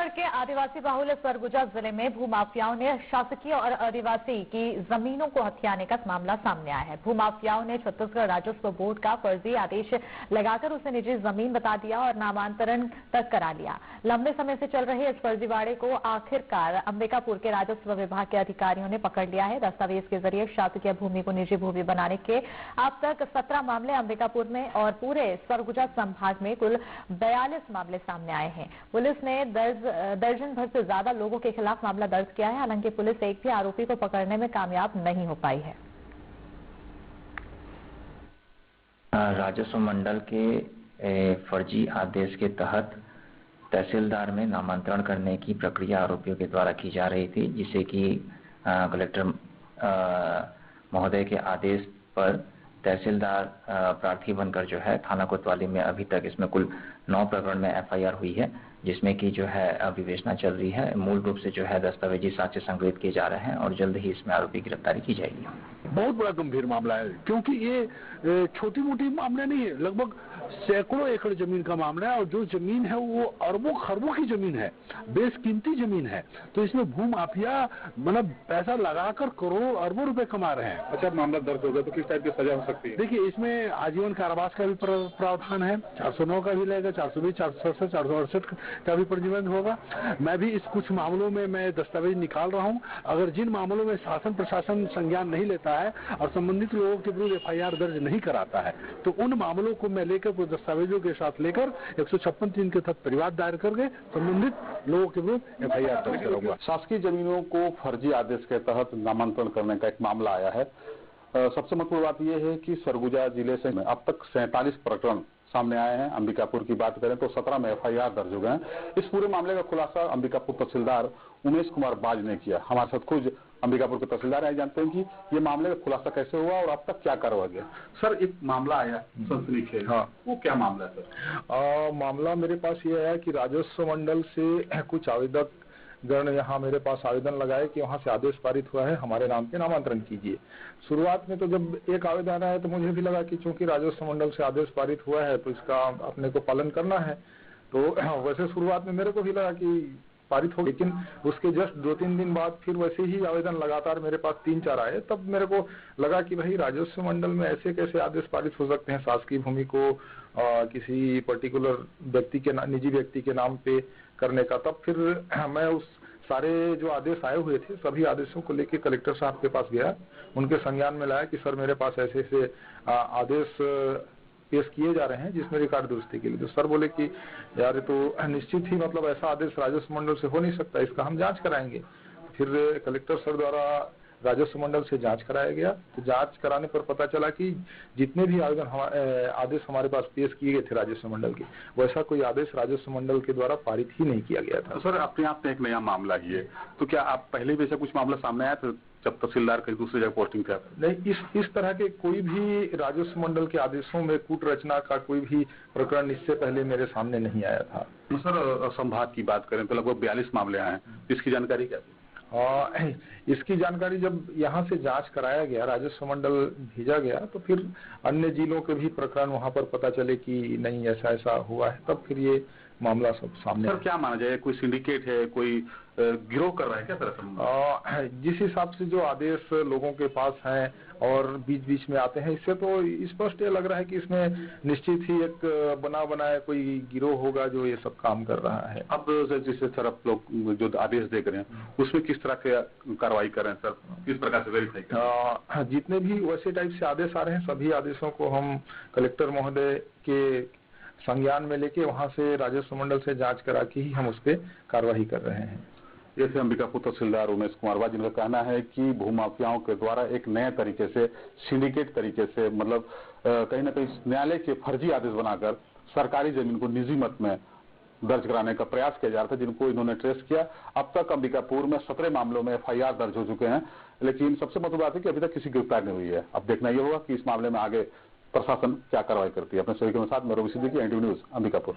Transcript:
छत्तीसगढ़ के आदिवासी बाहुल्य सरगुजा जिले में भूमाफियाओं ने शासकीय और आदिवासी की जमीनों को हथियाने का मामला सामने आया है। भूमाफियाओं ने छत्तीसगढ़ राजस्व बोर्ड का फर्जी आदेश लगाकर उसे निजी जमीन बता दिया और नामांतरण तक करा लिया। लंबे समय से चल रहे इस फर्जीवाड़े को आखिरकार अंबिकापुर के राजस्व विभाग के अधिकारियों ने पकड़ लिया है। दस्तावेज के जरिए शासकीय भूमि को निजी भूमि बनाने के अब तक 17 मामले अंबिकापुर में और पूरे सरगुजा संभाग में कुल 42 मामले सामने आए हैं। पुलिस ने दर्जन भर से ज्यादा लोगों के खिलाफ मामला दर्ज किया है। हालांकि पुलिस एक भी आरोपी को पकड़ने में कामयाब नहीं हो पाई है। राजस्व मंडल के फर्जी आदेश के तहत तहसीलदार में नामांतरण करने की प्रक्रिया आरोपियों के द्वारा की जा रही थी, जिसे कि कलेक्टर महोदय के आदेश पर तहसीलदार प्रार्थी बनकर जो है थाना कोतवाली में अभी तक इसमें कुल 9 प्रकरण में एफआईआर हुई है, जिसमें कि जो है विवेचना चल रही है। मूल रूप से जो है दस्तावेजी साक्ष्य संग्रहित किए जा रहे हैं और जल्द ही इसमें आरोपी गिरफ्तारी की जाएगी। बहुत बड़ा गंभीर मामला है, क्योंकि ये छोटी मोटी मामला नहीं है, लगभग सैकड़ों एकड़ जमीन का मामला है और जो जमीन है वो अरबों खरबों की जमीन है, बेशकीमती जमीन है। तो इसमें भूमाफिया मतलब पैसा लगाकर करोड़ों अरबों रुपए कमा रहे हैं। अच्छा, मामला दर्ज हो गया तो किस टाइप की सजा हो सकती है? देखिए, इसमें आजीवन कारावास का भी प्रावधान है, 409 का भी लगेगा, 420, 467, 468 का भी प्रतिबंध होगा। मैं भी इस कुछ मामलों में मैं दस्तावेज निकाल रहा हूं। अगर जिन मामलों में शासन प्रशासन संज्ञान नहीं लेता है और संबंधित लोगों के विरुद्ध एफआईआर दर्ज नहीं कराता है, तो उन मामलों को मैं लेकर दस्तावेजों के साथ लेकर 156(3) के तहत परिवाद दायर करके संबंधित लोगों के विरुद्ध एफआईआर दर्ज करूंगा। शासकीय जमीनों को फर्जी आदेश के तहत नामांतरण करने का एक मामला आया है। सबसे महत्वपूर्ण बात यह है कि सरगुजा जिले से अब तक 47 प्रकरण सामने आए हैं। अंबिकापुर की बात करें तो 17 में एफआईआर दर्ज हो गए हैं। इस पूरे मामले का खुलासा अंबिकापुर तहसीलदार उमेश कुमार बाज ने किया। हमारे साथ खुद अंबिकापुर के तहसीलदार आए, जानते हैं कि ये मामले का खुलासा कैसे हुआ और अब तक क्या कार्रवाई किया। सर, एक मामला आया सनसनीखेज, हाँ, वो क्या मामला है सर? मामला मेरे पास ये है कि राजस्व मंडल से कुछ आवेदक गण यहाँ मेरे पास आवेदन लगाए कि वहाँ से आदेश पारित हुआ है, हमारे नाम पे नामांतरण कीजिए। शुरुआत में तो जब एक आवेदन आया तो मुझे भी लगा कि चूंकि राजस्व मंडल से आदेश पारित हुआ है तो इसका अपने को पालन करना है। तो वैसे शुरुआत में मेरे को भी लगा कि पारित हो, लेकिन उसके जस्ट 2-3 दिन बाद फिर वैसे ही आवेदन लगातार मेरे पास 3-4 आए। तब मेरे को लगा कि भाई राजस्व मंडल में ऐसे कैसे आदेश पारित हो सकते हैं शासकीय भूमि को किसी पर्टिकुलर व्यक्ति के निजी व्यक्ति के नाम पे करने का। तब फिर मैं उस सारे जो आदेश आए हुए थे सभी आदेशों को लेकर कलेक्टर साहब के पास गया, उनके संज्ञान में लाया कि सर मेरे पास ऐसे ऐसे आदेश पेश किए जा रहे हैं जिसमें रिकॉर्ड दुरुस्ती के लिए। तो सर बोले कि यार तो निश्चित ही मतलब ऐसा आदेश राजस्व मंडल से हो नहीं सकता, इसका हम जांच कराएंगे। फिर कलेक्टर सर द्वारा राजस्व मंडल से जांच कराया गया। तो जांच कराने पर पता चला कि जितने भी आदेश हमारे पास पेश किए गए थे राजस्व मंडल के, वैसा कोई आदेश राजस्व मंडल के द्वारा पारित ही नहीं किया गया था। तो सर, अपने आप में एक नया मामला ही है, तो क्या आप पहले भी ऐसा कुछ मामला सामने आया था जब तहसीलदार कहीं दूसरी जगह पोस्टिंग किया? नहीं, इस तरह के कोई भी राजस्व मंडल के आदेशों में कूट रचना का कोई भी प्रकरण इससे पहले मेरे सामने नहीं आया था। तो सर, संभाग की बात करें तो लगभग 42 मामले आए हैं, इसकी जानकारी क्या थी? इसकी जानकारी जब यहाँ से जांच कराया गया, राजस्व मंडल भेजा गया, तो फिर अन्य जिलों के भी प्रकरण वहाँ पर पता चले कि नहीं ऐसा ऐसा हुआ है, तब फिर ये मामला सब सामने। सर, क्या माना जाए, कोई सिंडिकेट है, कोई गिरोह कर रहा है क्या तरह? जिस हिसाब से जो आदेश लोगों के पास हैं और बीच बीच में आते हैं, इससे तो स्पष्ट ये लग रहा है कि इसमें निश्चित ही एक बना बनाया कोई गिरोह होगा जो ये सब काम कर रहा है। अब जिस तरह आप लोग जो आदेश देख रहे हैं उसमें किस तरह के कार्रवाई कर रहे हैं सर, किस प्रकार से वेरीफाई कर रहे हैं? जितने भी वैसे टाइप से आदेश आ रहे हैं सभी आदेशों को हम कलेक्टर महोदय के संज्ञान में लेके वहाँ से राजस्व मंडल से जांच करा के ही हम उस पर कार्रवाई कर रहे हैं। जैसे अंबिकापुर तहसीलदार उमेश कुमार बाज, जिनका कहना है कि भूमाफियाओं के द्वारा एक नए तरीके से सिंडिकेट तरीके से मतलब कहीं ना कहीं न्यायालय के फर्जी आदेश बनाकर सरकारी जमीन को निजी मत में दर्ज कराने का प्रयास किया जा रहा था, जिनको इन्होंने ट्रेस किया। अब तक अंबिकापुर में 17 मामलों में एफआईआर दर्ज हो चुके हैं, लेकिन सबसे महत्वपूर्ण बात है कि अभी तक किसी गिरफ्तार नहीं हुई है। अब देखना यह होगा कि इस मामले में आगे प्रशासन क्या कार्रवाई करती है। अपने सभी के साथ मैं रवि सिद्दीकी, एनटीवी न्यूज, अंबिकापुर।